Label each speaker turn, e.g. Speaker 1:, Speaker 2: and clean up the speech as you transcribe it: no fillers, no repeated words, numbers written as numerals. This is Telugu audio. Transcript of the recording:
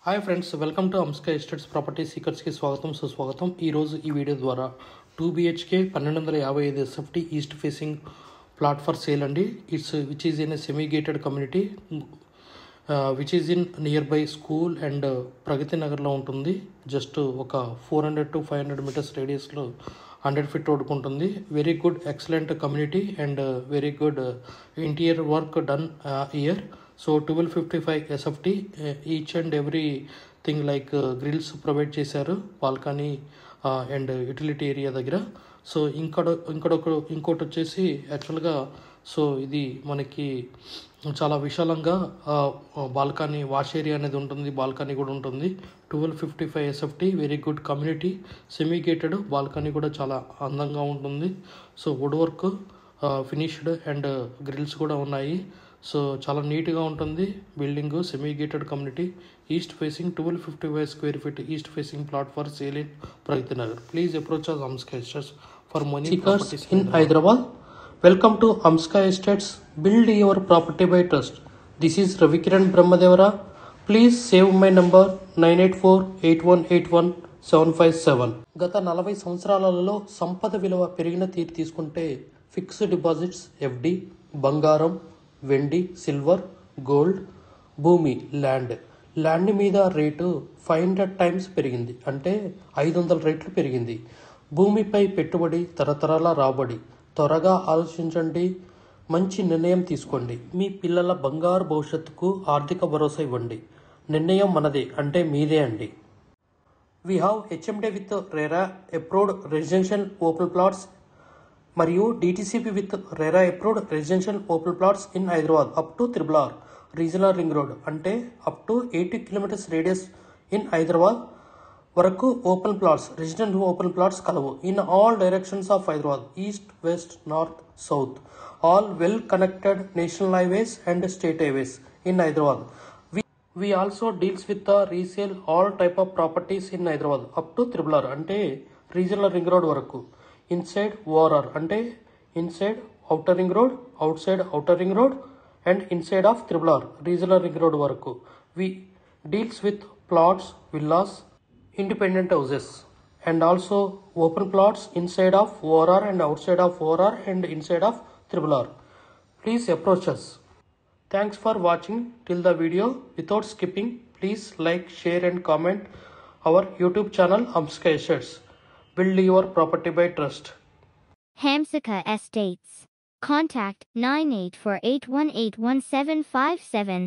Speaker 1: Hi friends, welcome to Amska estates property సీకర్స్కి స్వాగతం సుస్వాగతం. ఈరోజు ఈ వీడియో ద్వారా 2 BHK 1255 SFT east facing plot for sale అండి. Which is in a semi gated community which is in near by school and Pragathi నగర్లో ఉంటుంది. జస్ట్ ఒక 400 to 500 మీటర్స్ రేడియస్లో 100 feet రోడ్కు ఉంటుంది. Very good excellent community and very good interior work done here. So 1255 SFT each and everything like grills provide చేశారు బాల్కనీ అండ్ యూటిలిటీ ఏరియా దగ్గర. సో ఇంకోటి వచ్చేసి యాక్చువల్గా సో ఇది మనకి చాలా విశాలంగా బాల్కనీ వాష్ ఏరియా అనేది ఉంటుంది, బాల్కనీ కూడా ఉంటుంది. 1255 SFT very good community, semi gated, balcony కూడా చాలా అందంగా ఉంటుంది. So wood work finished and grills కూడా ఉన్నాయి. సో చాలా నీట్గా ఉంటుంది building. Semi gated community, east facing 1255 square feet east facing plot for sale in Pragathi Nagar. Please approach us Amska estates for money properties in Hyderabad. Welcome to Amska estates, build your property by trust. This is Ravikiran Brahmadevara. Please save my number 9848181757. గత 40 సంవత్సరాలలో సంపద విలువ పెరిగిన తీరు తీసుకుంటే ఫిక్స్డ్ డిపాజిట్స్, FD, బంగారం, వెండి, సిల్వర్, గోల్డ్, భూమి, ల్యాండ్ మీద రేటు 500 times పెరిగింది, అంటే 500 రెట్లు పెరిగింది. భూమిపై పెట్టుబడి తరతరాల రాబడి. త్వరగా ఆలోచించండి, మంచి నిర్ణయం తీసుకోండి. మీ పిల్లల బంగారు భవిష్యత్తుకు ఆర్థిక భరోసా ఇవ్వండి. నిర్ణయం మనదే, అంటే మీదే అండి. We have HMD with RERA approved residential open plots మరియు DTCP with RERA approved residential open plots in Hyderabad up to RRR regional ring road, అంటే up to 80 kilometers radius in Hyderabad వరకు open plots, residential open plots కలవు. In all directions of Hyderabad, east, west, north, south, all well connected national highways and state highways in Hyderabad. We also deals with the resale all type of properties in Hyderabad up to RRR, అంటే రీజనల్ రింగ్ రోడ్ వరకు. ఇన్సైడ్ ORR, అంటే inside outer ring road, outside outer ring road and inside of RRR regional ring road వరకు. We deals with plots, villas, independent houses and also open plots inside of ORR and outside of ORR and inside of RRR. Please approach us. Thanks for watching till the video. Without skipping, please like, share and comment our YouTube channel Hamsika Estates. Build your property by trust.
Speaker 2: Hamsika Estates. Contact 9848181757.